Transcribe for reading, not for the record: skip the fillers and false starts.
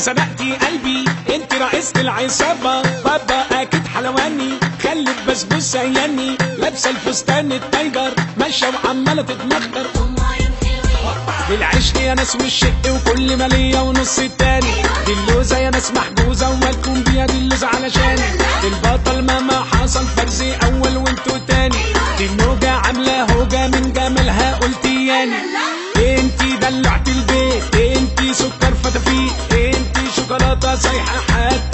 سرقتي قلبي، انت رئيسة العصابة. بابا اكيد حلواني، خلت بسبوسة ياني، لابسة الفستان التايجر، ماشية وعمالة تتمخطر. العشق يا ناس والشق وكل ما ليا ونص التاني، دي اللوزة يا ناس محجوزة ومالكم بيها دي اللوزة علشاني. البطل مهما حصل فرزي اول وانتو تاني، دي النوجة عاملة هوجة من جمالها قلتياني. انتي دلعت البيت، انتي سكر فتافيت، انتي شوكولاتة سايحة حتى